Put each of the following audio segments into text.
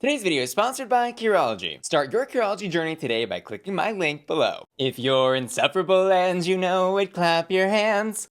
Today's video is sponsored by Curology. Start your Curology journey today by clicking my link below. If you're insufferable and you know it, clap your hands.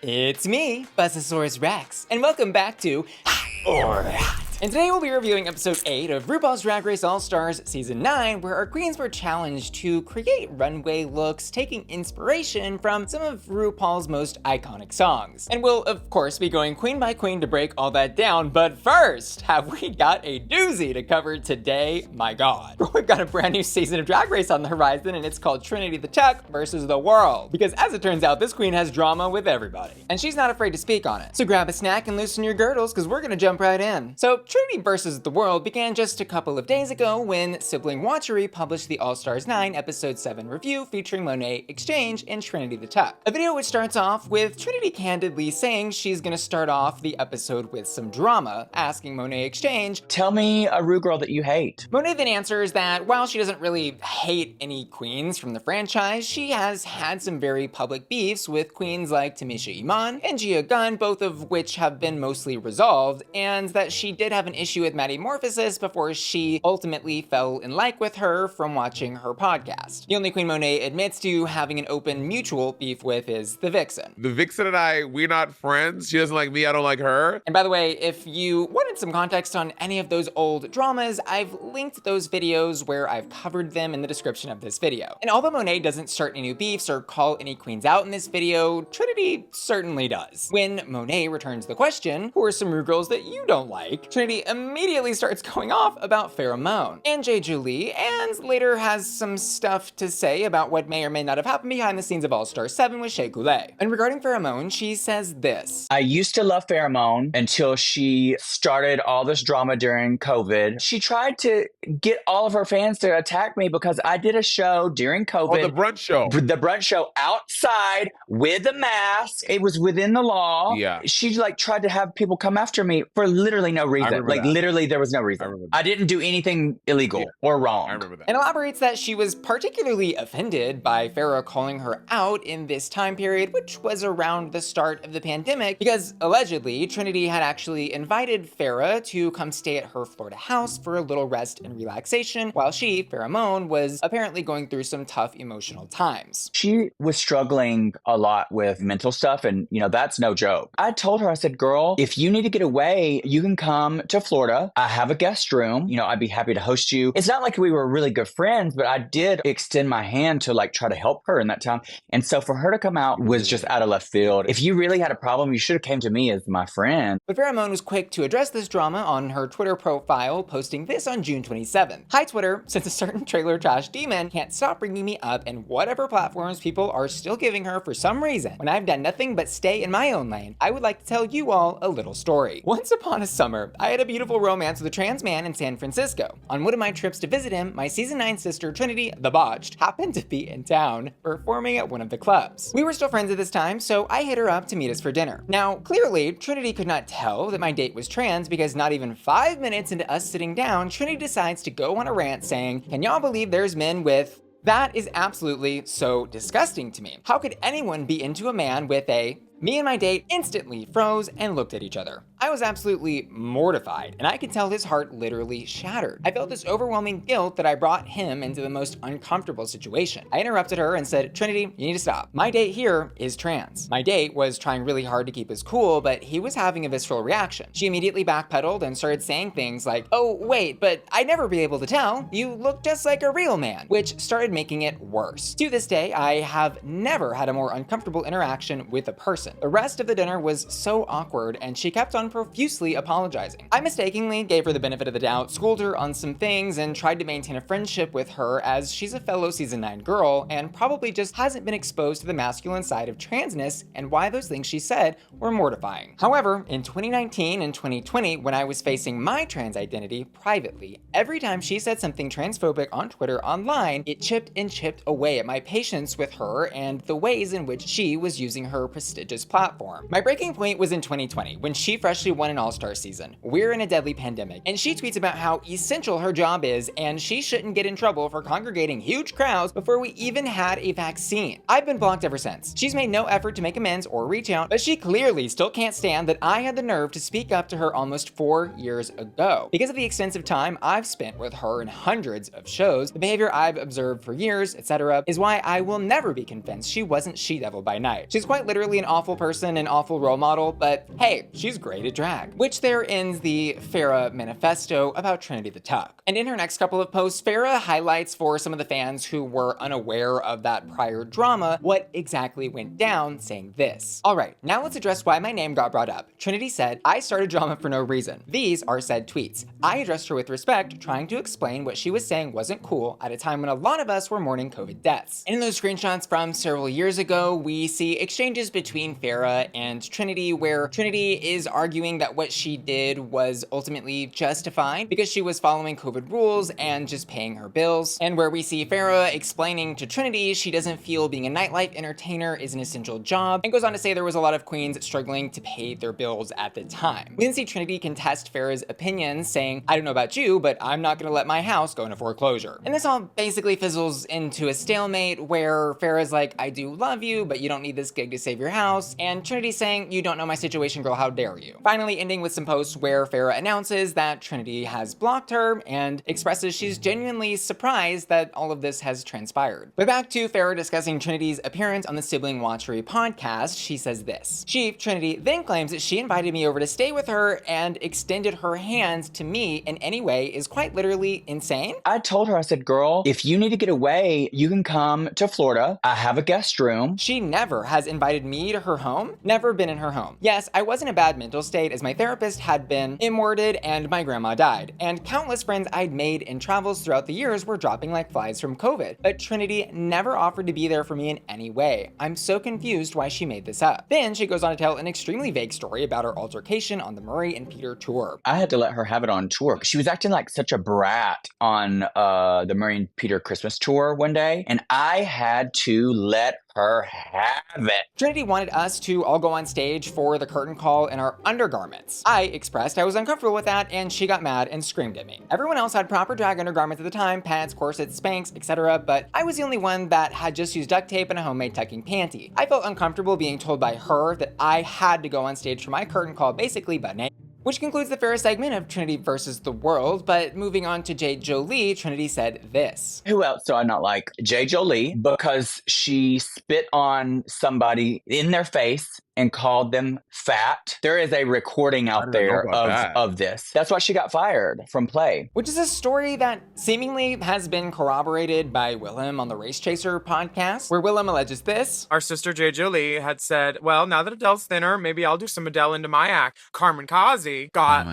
It's me, Buzzosaurus Rex, and welcome back to Hot or Hot. And today we'll be reviewing episode 8 of Rupaul's Drag Race All-Stars Season 9, where our queens were challenged to create runway looks taking inspiration from some of RuPaul's most iconic songs. And we'll, of course, be going queen by queen to break all that down, but first, have we got a doozy to cover today? My god. We've got a brand new season of Drag Race on the horizon, and it's called Trinity the Tuck versus the World. Because as it turns out, this queen has drama with everybody, and she's not afraid to speak on it. So grab a snack and loosen your girdles, because we're gonna jump right in. So Trinity versus the World began just a couple of days ago when Sibling Watchery published the All-Stars 9 Episode 7 review featuring Monet X Change and Trinity the Tuck. A video which starts off with Trinity candidly saying she's gonna start off the episode with some drama, asking Monet X Change, "Tell me a Ru girl that you hate." Monet then answers that while she doesn't really hate any queens from the franchise, she has had some very public beefs with queens like Tamisha Iman and Gia Gunn, both of which have been mostly resolved, and that she did have an issue with Maddie Morphosis before she ultimately fell in like with her from watching her podcast. The only queen Monet admits to having an open mutual beef with is the Vixen. The Vixen and we're not friends. She doesn't like me, I don't like her. And by the way, if you wanted some context on any of those old dramas, I've linked those videos where I've covered them in the description of this video. And although Monet doesn't start any new beefs or call any queens out in this video, Trinity certainly does. When Monet returns the question, who are some Ru girls that you don't like, Trinity immediately starts going off about Farrah Moan and Jade Jolie, and later has some stuff to say about what may or may not have happened behind the scenes of All-Star 7 with Shea Coulee. And regarding Farrah Moan, she says this: "I used to love Farrah Moan until she started all this drama during COVID. She tried to get all of her fans to attack me because I did a show during COVID. Oh, the brunch show. The brunch show outside with a mask. It was within the law. Yeah. She tried to have people come after me for literally no reason. Literally there was no reason. I didn't do anything illegal or wrong." I remember that. And elaborates that she was particularly offended by Farrah calling her out in this time period, which was around the start of the pandemic, because allegedly Trinity had actually invited Farrah to come stay at her Florida house for a little rest and relaxation, while she, Farrah Moan, was apparently going through some tough emotional times. She was struggling a lot with mental stuff, and that's no joke. I told her, I said, "Girl, if you need to get away, you can come to Florida. I have a guest room. I'd be happy to host you." It's not like we were really good friends, but I did extend my hand to try to help her in that time. And so for her to come out was just out of left field. If you really had a problem, you should have came to me as my friend. But Farrah Moan was quick to address this drama on her Twitter profile, posting this on June 27th. "Hi Twitter, since a certain trailer trash demon can't stop bringing me up in whatever platforms people are still giving her for some reason, when I've done nothing but stay in my own lane, I would like to tell you all a little story. Once upon a summer, I had a beautiful romance with a trans man in San Francisco. On one of my trips to visit him, my season 9 sister Trinity, the Botched, happened to be in town, performing at one of the clubs. We were still friends at this time, so I hit her up to meet us for dinner. Now, clearly, Trinity could not tell that my date was trans because not even 5 minutes into us sitting down, Trinity decides to go on a rant saying, 'Can y'all believe there's men with—' That is absolutely so disgusting to me. How could anyone be into a man with a—' Me and my date instantly froze and looked at each other. I was absolutely mortified, and I could tell his heart literally shattered. I felt this overwhelming guilt that I brought him into the most uncomfortable situation. I interrupted her and said, 'Trinity, you need to stop. My date here is trans.' My date was trying really hard to keep his cool, but he was having a visceral reaction. She immediately backpedaled and started saying things like, 'Oh, wait, but I'd never be able to tell. You look just like a real man,' which started making it worse. To this day, I have never had a more uncomfortable interaction with a person. The rest of the dinner was so awkward, and she kept on profusely apologizing. I mistakenly gave her the benefit of the doubt, schooled her on some things, and tried to maintain a friendship with her as she's a fellow season 9 girl and probably just hasn't been exposed to the masculine side of transness and why those things she said were mortifying. However, in 2019 and 2020, when I was facing my trans identity privately, every time she said something transphobic on Twitter online, it chipped away at my patience with her and the ways in which she was using her prestigious this platform. My breaking point was in 2020 when she freshly won an All-Star season. We're in a deadly pandemic, and she tweets about how essential her job is and she shouldn't get in trouble for congregating huge crowds before we even had a vaccine. I've been blocked ever since. She's made no effort to make amends or reach out, but she clearly still can't stand that I had the nerve to speak up to her almost 4 years ago. Because of the extensive time I've spent with her in hundreds of shows, the behavior I've observed for years, etc., is why I will never be convinced she wasn't she-devil by night. She's quite literally an awful person, an awful role model, but hey, she's great at drag. Which there ends the Farrah manifesto about Trinity the Tuck. And in her next couple of posts, Farrah highlights for some of the fans who were unaware of that prior drama what exactly went down, saying this. Alright, now let's address why my name got brought up. Trinity said, I started drama for no reason. These are said tweets. I addressed her with respect, trying to explain what she was saying wasn't cool at a time when a lot of us were mourning COVID deaths. And in those screenshots from several years ago, we see exchanges between Farrah and Trinity where Trinity is arguing that what she did was ultimately justified because she was following COVID rules and just paying her bills, and where we see Farrah explaining to Trinity she doesn't feel being a nightlife entertainer is an essential job, and goes on to say there was a lot of queens struggling to pay their bills at the time. We then see Trinity contest Farrah's opinions, saying, I don't know about you, but I'm not gonna let my house go into foreclosure. And this all basically fizzles into a stalemate where Farrah's like, I do love you, but you don't need this gig to save your house, and Trinity's saying, you don't know my situation, girl, how dare you. Finally ending with some posts where Farrah announces that Trinity has blocked her and expresses she's genuinely surprised that all of this has transpired. But back to Farrah discussing Trinity's appearance on the Sibling Watchery podcast, she says this. She, Trinity, then claims that she invited me over to stay with her and extended her hands to me in any way is quite literally insane. I told her, I said, girl, if you need to get away, you can come to Florida. I have a guest room. She never has invited me to her home, never been in her home. Yes, I was in a bad mental state as my therapist had been immorted and my grandma died, and countless friends I'd made in travels throughout the years were dropping like flies from COVID, but Trinity never offered to be there for me in any way. I'm so confused why she made this up. Then she goes on to tell an extremely vague story about her altercation on the Murray and Peter tour. I had to let her have it on tour. She was acting like such a brat on the Murray and Peter Christmas tour one day, and I had to let her have it. Trinity wanted us to all go on stage for the curtain call in our undergarments. I expressed I was uncomfortable with that, and she got mad and screamed at me. Everyone else had proper drag undergarments at the time, pants, corsets, Spanx, etc., but I was the only one that had just used duct tape and a homemade tucking panty. I felt uncomfortable being told by her that I had to go on stage for my curtain call basically butt naked. Which concludes the Farrah segment of Trinity versus the world, but moving on to Jade Jolie, Trinity said this. Who else do I not like? Jade Jolie, because she spit on somebody in their face and called them fat. There is a recording out there of this. That's why she got fired from Play. Which is a story that seemingly has been corroborated by Willem on the Race Chaser podcast, where Willem alleges this. Our sister Jade Jolie had said, well, now that Adele's thinner, maybe I'll do some Adele into my act. Carmen Kazi got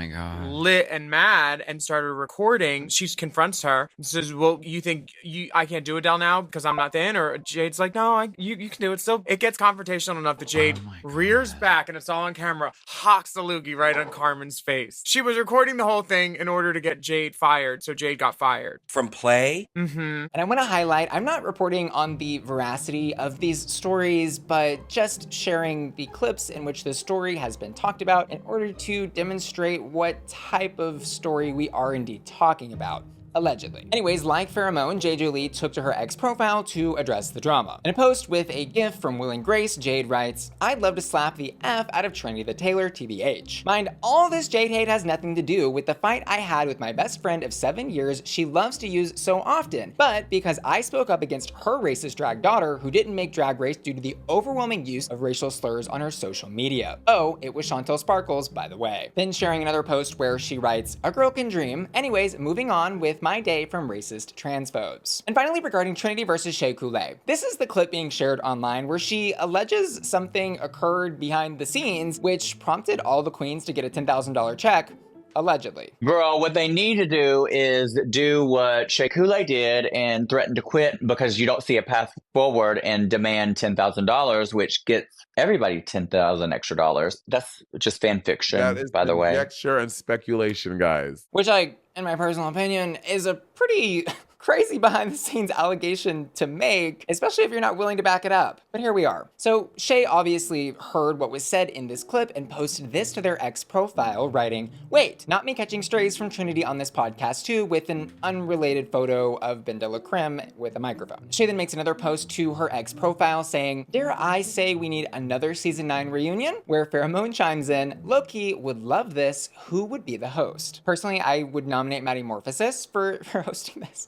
lit and mad and started recording. She confronts her and says, well, you think I can't do Adele now because I'm not thin? Or Jade's like, no, you can do it still. It gets confrontational enough that Jade rears back, and it's all on camera, hawks the loogie right on Carmen's face. She was recording the whole thing in order to get Jade fired, so Jade got fired. From Play? Mm-hmm. And I want to highlight, I'm not reporting on the veracity of these stories, but just sharing the clips in which the story has been talked about in order to demonstrate what type of story we are indeed talking about. Allegedly. Anyways, like Farrah Moan, Jade Jolie took to her ex profile to address the drama. In a post with a gif from Will and Grace, Jade writes, I'd love to slap the F out of Trinity the Taylor, TBH. Mind, all this Jade hate has nothing to do with the fight I had with my best friend of 7 years she loves to use so often, but because I spoke up against her racist drag daughter who didn't make Drag Race due to the overwhelming use of racial slurs on her social media. Oh, it was Chantel Sparkles, by the way. Then sharing another post where she writes, a girl can dream. Anyways, moving on with my day from racist transphobes. And finally, regarding Trinity versus Shea Coulee. This is the clip being shared online where she alleges something occurred behind the scenes which prompted all the queens to get a $10,000 check. Allegedly. Girl, what they need to do is do what Shea Coulee did and threaten to quit because you don't see a path forward and demand $10,000, which gets everybody $10,000 extra dollars. That's just fan fiction, by the way. Conjecture and speculation, guys. Which in my personal opinion, is a pretty crazy behind the scenes allegation to make, especially if you're not willing to back it up. But here we are. So Shea obviously heard what was said in this clip and posted this to their ex profile, writing, "Wait, not me catching strays from Trinity on this podcast too," with an unrelated photo of Ben de la Creme with a microphone. Shea then makes another post to her ex profile saying, "Dare I say we need another season 9 reunion?" Where Farrah Moan chimes in, "Low-key would love this. Who would be the host?" Personally, I would nominate Maddie Morphosis for hosting this.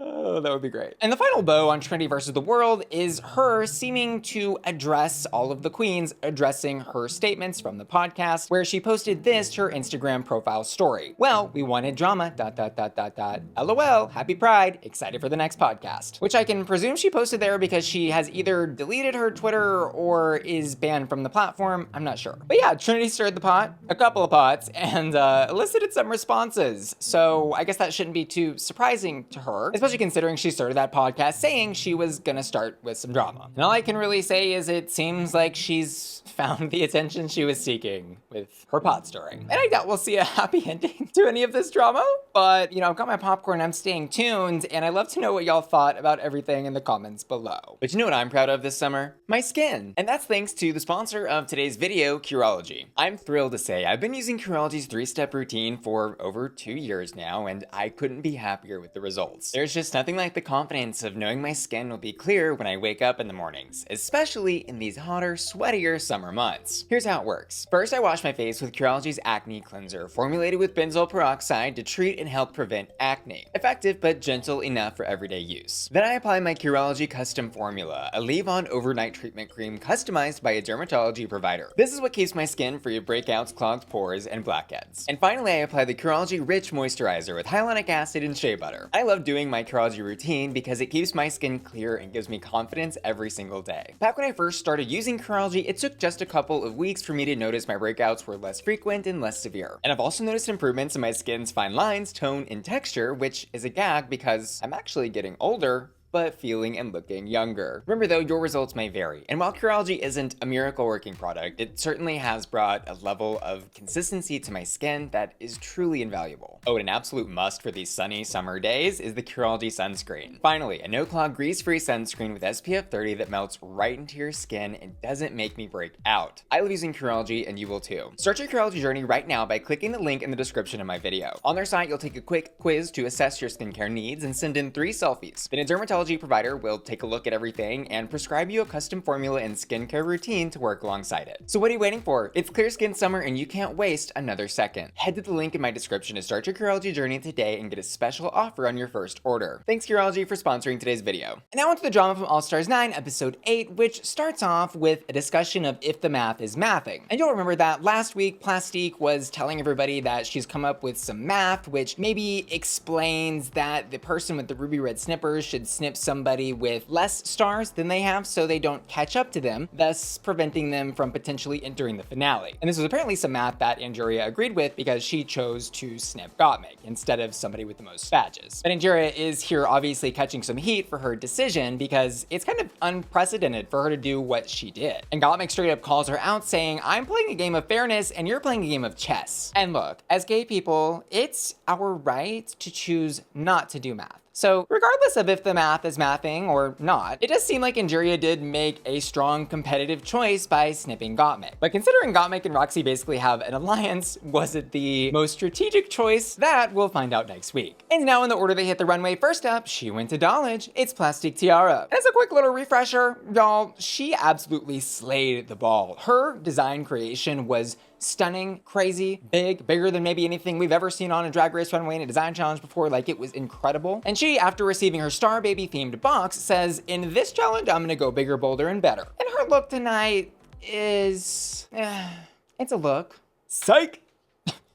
Oh, that would be great. And the final bow on Trinity versus the world is her seeming to address all of the queens, addressing her statements from the podcast, where she posted this to her Instagram profile story. "Well, we wanted drama, ... LOL, happy Pride, excited for the next podcast." Which I can presume she posted there because she has either deleted her Twitter or is banned from the platform. I'm not sure. But yeah, Trinity stirred the pot, a couple of pots, and elicited some responses. So I guess that shouldn't be too surprising to her, especially considering she started that podcast saying she was gonna start with some drama. And all I can really say is it seems like she's found the attention she was seeking with her pot stirring. And I doubt we'll see a happy ending to any of this drama, but you know, I've got my popcorn, I'm staying tuned, and I'd love to know what y'all thought about everything in the comments below. But you know what I'm proud of this summer? My skin. And that's thanks to the sponsor of today's video, Curology. I'm thrilled to say I've been using Curology's 3-step routine for over 2 years now, and I couldn't be happier with the results. There's just nothing like the confidence of knowing my skin will be clear when I wake up in the mornings, especially in these hotter, sweatier summer months. Here's how it works. First, I wash my face with Curology's acne cleanser, formulated with benzoyl peroxide to treat and help prevent acne. Effective but gentle enough for everyday use. Then I apply my Curology custom formula, a leave-on overnight treatment cream customized by a dermatology provider. This is what keeps my skin free of breakouts, clogged pores, and blackheads. And finally, I apply the Curology Rich Moisturizer with hyaluronic acid and shea butter. I love doing my Curology routine because it keeps my skin clear and gives me confidence every single day. Back when I first started using Curology, it took just a couple of weeks for me to notice my breakouts were less frequent and less severe. And I've also noticed improvements in my skin's fine lines, tone, and texture, which is a gag because I'm actually getting older, but feeling and looking younger. Remember though, your results may vary, and while Curology isn't a miracle working product, it certainly has brought a level of consistency to my skin that is truly invaluable. Oh, and an absolute must for these sunny summer days is the Curology sunscreen. Finally, a no-clog grease-free sunscreen with SPF 30 that melts right into your skin and doesn't make me break out. I love using Curology, and you will too. Start your Curology journey right now by clicking the link in the description of my video. On their site, you'll take a quick quiz to assess your skincare needs and send in 3 selfies. Then a dermatology provider will take a look at everything and prescribe you a custom formula and skincare routine to work alongside it. So what are you waiting for? It's clear skin summer and you can't waste another second. Head to the link in my description to start your Curology journey today and get a special offer on your first order. Thanks Curology for sponsoring today's video. And now onto the drama from All Stars 9 episode 8, which starts off with a discussion of if the math is mathing. And you'll remember that last week Plastique was telling everybody that she's come up with some math which maybe explains that the person with the ruby red snippers should snip somebody with less stars than they have so they don't catch up to them, thus preventing them from potentially entering the finale. And this was apparently some math that Angeria agreed with because she chose to snip Gottmik instead of somebody with the most badges. But Angeria is here obviously catching some heat for her decision because it's kind of unprecedented for her to do what she did. And Gottmik straight up calls her out saying, "I'm playing a game of fairness and you're playing a game of chess." And look, as gay people, it's our right to choose not to do math. So regardless of if the math is mathing or not, it does seem like Angeria did make a strong competitive choice by snipping Gottmik. But considering Gottmik and Roxxxy basically have an alliance, was it the most strategic choice? That we'll find out next week. And now in the order they hit the runway, first up, she went to Dodge. It's Plastique Tiara. As a quick little refresher, y'all, she absolutely slayed the ball. Her design creation was stunning, crazy, big, bigger than maybe anything we've ever seen on a Drag Race runway in a design challenge before. Like, it was incredible. And she, after receiving her Star Baby themed box, says, "In this challenge, I'm gonna go bigger, bolder, and better." And her look tonight is, it's a look. Psych!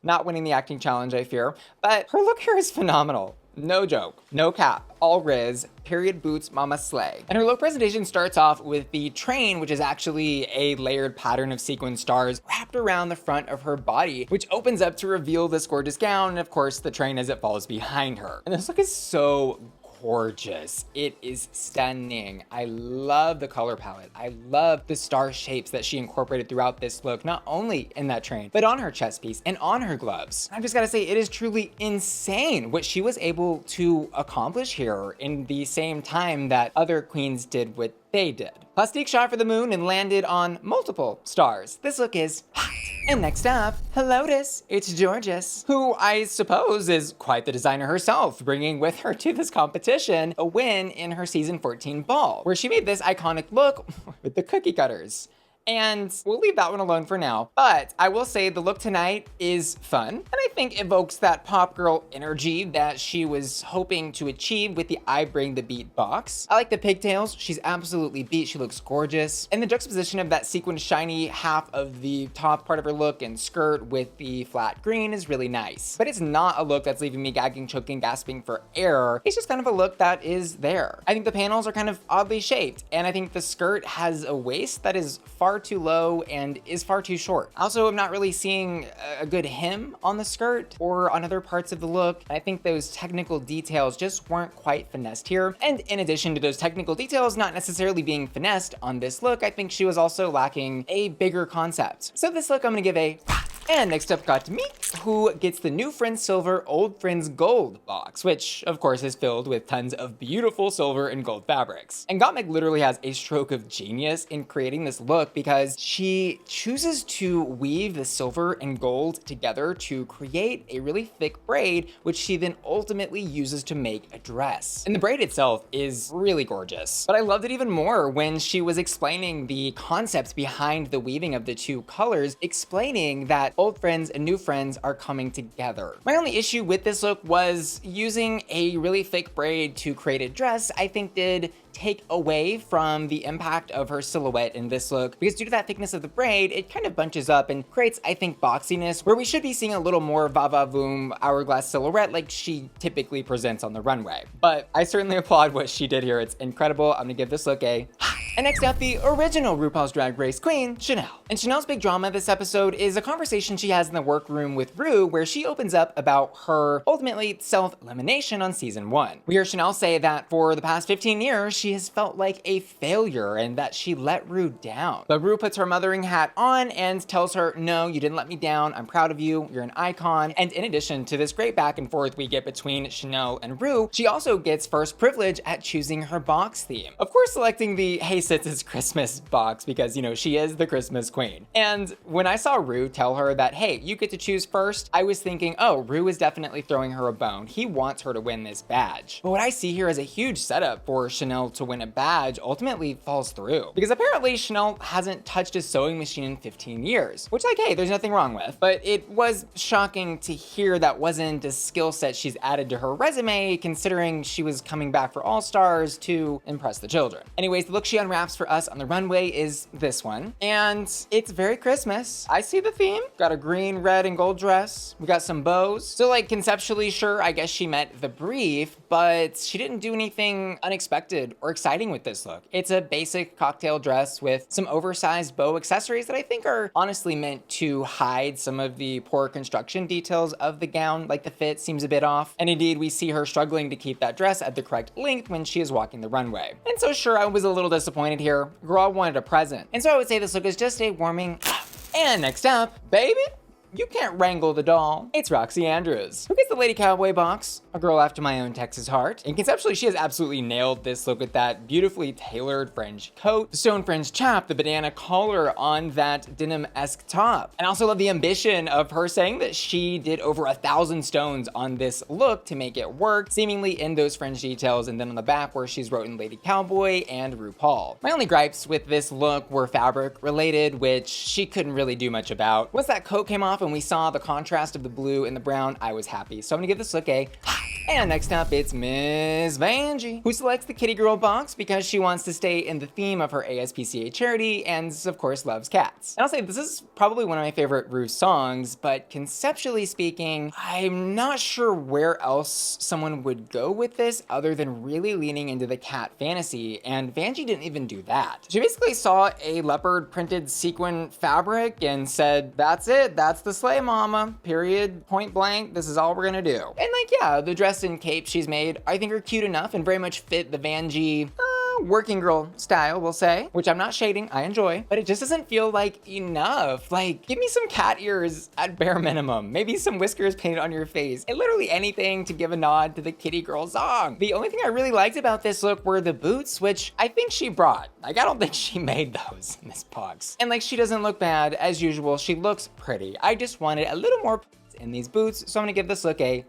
Not winning the acting challenge, I fear, but her look here is phenomenal. No joke, no cap, all riz, period boots, mama slay. And her look presentation starts off with the train, which is actually a layered pattern of sequin stars wrapped around the front of her body, which opens up to reveal this gorgeous gown, and of course the train as it falls behind her. And this look is so gorgeous. It is stunning. I love the color palette. I love the star shapes that she incorporated throughout this look, not only in that train, but on her chest piece and on her gloves. I've just gotta say, it is truly insane what she was able to accomplish here in the same time that other queens did what they did. Plastique shot for the moon and landed on multiple stars. This look is hot. And next up, Helotus, it's Jorgeous, who I suppose is quite the designer herself, bringing with her to this competition a win in her season 14 ball, where she made this iconic look with the cookie cutters. And we'll leave that one alone for now. But I will say the look tonight is fun, and I think evokes that pop girl energy that she was hoping to achieve with the I Bring the Beat box. I like the pigtails. She's absolutely beat. She looks gorgeous. And the juxtaposition of that sequin shiny half of the top part of her look and skirt with the flat green is really nice. But it's not a look that's leaving me gagging, choking, gasping for air. It's just kind of a look that is there. I think the panels are kind of oddly shaped, and I think the skirt has a waist that is far too low and is far too short. Also, I'm not really seeing a good hem on the skirt or on other parts of the look. I think those technical details just weren't quite finessed here. And in addition to those technical details not necessarily being finessed on this look, I think she was also lacking a bigger concept. So this look I'm gonna give a. And next up, Gottmik, who gets the New Friends Silver, Old Friends Gold box, which of course is filled with tons of beautiful silver and gold fabrics. And Gottmik literally has a stroke of genius in creating this look because she chooses to weave the silver and gold together to create a really thick braid, which she then ultimately uses to make a dress. And the braid itself is really gorgeous. But I loved it even more when she was explaining the concepts behind the weaving of the two colors, explaining that old friends and new friends are coming together. My only issue with this look was using a really thick braid to create a dress, I think did take away from the impact of her silhouette in this look, because due to that thickness of the braid, it kind of bunches up and creates, I think, boxiness, where we should be seeing a little more va-va-voom hourglass silhouette like she typically presents on the runway. But I certainly applaud what she did here. It's incredible. I'm gonna give this look a. And next up, the original RuPaul's Drag Race queen, Shannel. And Shannel's big drama this episode is a conversation she has in the workroom with Ru, where she opens up about her ultimately self-elimination on season 1. We hear Shannel say that for the past 15 years, she has felt like a failure and that she let Ru down. But Ru puts her mothering hat on and tells her, no, you didn't let me down. I'm proud of you. You're an icon. And in addition to this great back and forth we get between Shannel and Ru, she also gets first privilege at choosing her box theme. Of course, selecting the Hey Sits' Christmas box because, you know, she is the Christmas queen. And when I saw Ru tell her that, hey, you get to choose first, I was thinking, oh, Ru is definitely throwing her a bone. He wants her to win this badge. But what I see here is a huge setup for Shannel to win a badge ultimately falls through. Because apparently Shannel hasn't touched a sewing machine in 15 years, which, like, hey, there's nothing wrong with. But it was shocking to hear that wasn't a skill set she's added to her resume, considering she was coming back for All Stars to impress the children. Anyways, the look she unwraps for us on the runway is this one, and it's very Christmas. I see the theme. Got a green, red, and gold dress. We got some bows. So, like, conceptually, sure, I guess she met the brief, but she didn't do anything unexpected or exciting with this look. It's a basic cocktail dress with some oversized bow accessories that I think are honestly meant to hide some of the poor construction details of the gown, like the fit seems a bit off. And indeed, we see her struggling to keep that dress at the correct length when she is walking the runway. And so sure, I was a little disappointed here. Girl wanted a present. And so I would say this look is just a warming. And next up, baby, you can't wrangle the doll. It's Roxxxy Andrews, who gets the Lady Cowboy box, a girl after my own Texas heart. And conceptually, she has absolutely nailed this look with that beautifully tailored fringe coat, the stone fringe chap, the banana collar on that denim-esque top. And I also love the ambition of her saying that she did over 1,000 stones on this look to make it work, seemingly in those fringe details, and then on the back where she's written Lady Cowboy and Rupaul. My only gripes with this look were fabric related, which she couldn't really do much about. Once that coat came off and we saw the contrast of the blue and the brown, I was happy. So I'm gonna give this look a. And next up, it's Ms. Vanjie, who selects the Kitty Girl box because she wants to stay in the theme of her ASPCA charity and, of course, loves cats. And I'll say this is probably one of my favorite Ru songs, but conceptually speaking, I'm not sure where else someone would go with this other than really leaning into the cat fantasy, and Vanjie didn't even do that. She basically saw a leopard printed sequin fabric and said, that's it, that's the sleigh mama, period, point blank, this is all we're gonna do. And like, yeah, the dress dress and cape she's made, I think are cute enough and very much fit the Vanjie working girl style, we'll say, which I'm not shading, I enjoy, but it just doesn't feel like enough. Like, give me some cat ears at bare minimum, maybe some whiskers painted on your face, and literally anything to give a nod to the kitty girl song. The only thing I really liked about this look were the boots, which I think she brought. Like, I don't think she made those in this box. And like, she doesn't look bad, as usual, she looks pretty. I just wanted a little more in these boots, so I'm gonna give this look a.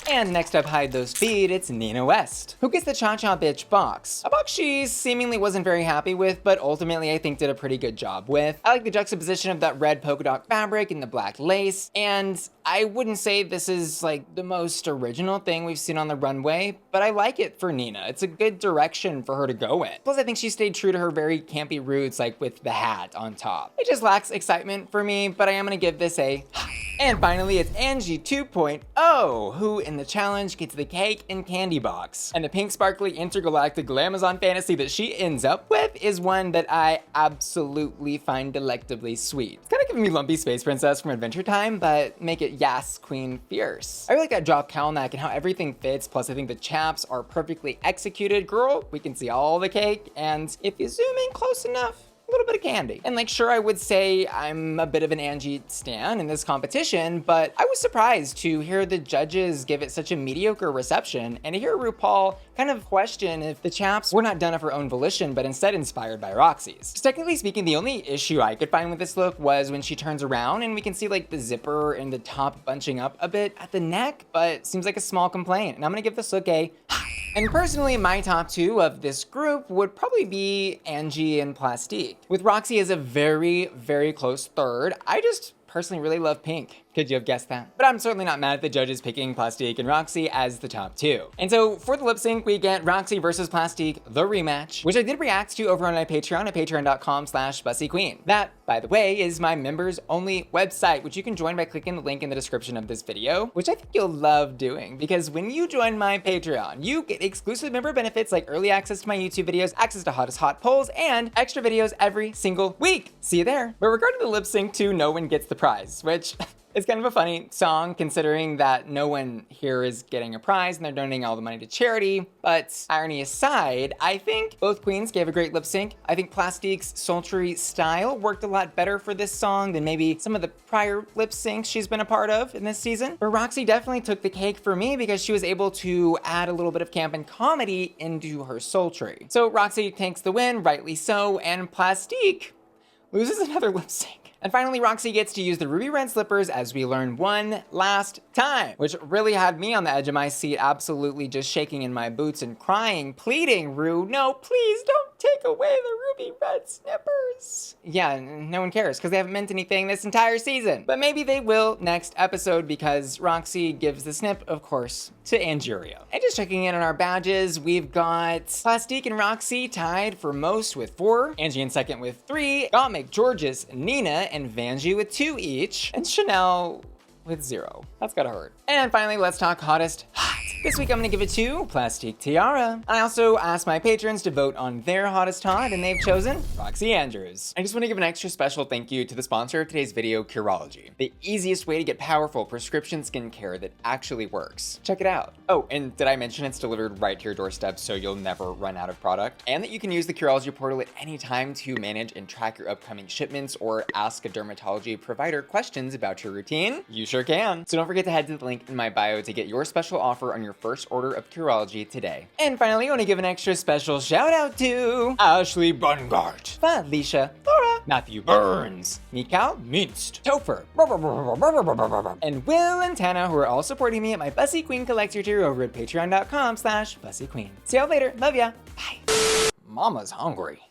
And next up, hide those feet, it's Nina West, who gets the Cha Cha Bitch box. A box she seemingly wasn't very happy with, but ultimately I think did a pretty good job with. I like the juxtaposition of that red polka dot fabric and the black lace, and I wouldn't say this is like the most original thing we've seen on the runway, but I like it for Nina. It's a good direction for her to go in. Plus I think she stayed true to her very campy roots, like with the hat on top. It just lacks excitement for me, but I am gonna give this a. And finally, it's Angie 2.0, who in the challenge gets the cake and candy box. And the pink sparkly intergalactic glamazon fantasy that she ends up with is one that I absolutely find delectably sweet. It's kind of giving me Lumpy Space Princess from Adventure Time, but make it Yas Queen Fierce. I really like that drop cowl neck and how everything fits, plus I think the chaps are perfectly executed. Girl, we can see all the cake, and if you zoom in close enough, a little bit of candy. And like, sure, I would say I'm a bit of an Angie stan in this competition, but I was surprised to hear the judges give it such a mediocre reception and to hear RuPaul kind of question if the chaps were not done of her own volition, but instead inspired by Roxxxy's. Just technically speaking, the only issue I could find with this look was when she turns around and we can see like the zipper and the top bunching up a bit at the neck, but seems like a small complaint. And I'm gonna give this look a. And personally, my top two of this group would probably be Angie and Plastique, with Roxxxy as a very, very close third. I just personally really love pink. Could you have guessed that? But I'm certainly not mad at the judges picking Plastique and Roxxxy as the top two. And so for the lip sync, we get Roxxxy versus Plastique, the rematch, which I did react to over on my Patreon at patreon.com/BussyQueen. That, by the way, is my members only website, which you can join by clicking the link in the description of this video, which I think you'll love doing, because when you join my Patreon, you get exclusive member benefits like early access to my YouTube videos, access to hottest hot polls, and extra videos every single week. See you there. But regarding the lip sync to No One Gets the Prize, which it's kind of a funny song considering that no one here is getting a prize and they're donating all the money to charity. But irony aside, I think both queens gave a great lip sync. I think Plastique's sultry style worked a lot better for this song than maybe some of the prior lip syncs she's been a part of in this season. But Roxxxy definitely took the cake for me because she was able to add a little bit of camp and comedy into her sultry. So Roxxxy takes the win, rightly so, and Plastique loses another lip sync. And finally, Roxxxy gets to use the ruby red slippers as we learn one last time, which really had me on the edge of my seat, absolutely just shaking in my boots and crying, pleading, Ru, no, please don't take away the ruby red snippers. Yeah, no one cares because they haven't meant anything this entire season. But maybe they will next episode because Roxxxy gives the snip, of course, to Angeria. And just checking in on our badges, we've got Plastique and Roxxxy tied for most with 4, Angie in second with 3, Gottmik, Jorgeous, Nina, and Vanjie with 2 each, and Shannel with 0. That's gotta hurt. And finally, let's talk hottest hot. This week I'm gonna give it to Plastique Tiara. I also asked my patrons to vote on their hottest hot, and they've chosen Roxy Andrews. I just wanna give an extra special thank you to the sponsor of today's video, Curology, the easiest way to get powerful prescription skincare that actually works. Check it out. Oh, and did I mention it's delivered right to your doorstep so you'll never run out of product? And that you can use the Curology portal at any time to manage and track your upcoming shipments or ask a dermatology provider questions about your routine? You sure can. So don't forget to head to the link in my bio to get your special offer on your first order of Curology today. And finally, I want to give an extra special shout out to Ashley Bungart, Felicia, Laura, Matthew Burns, Mikal Minst, Topher, and Will and Tana, who are all supporting me at my Bussy Queen Collector tier over at patreon.com/BussyQueen. See y'all later. Love ya. Bye. Mama's hungry.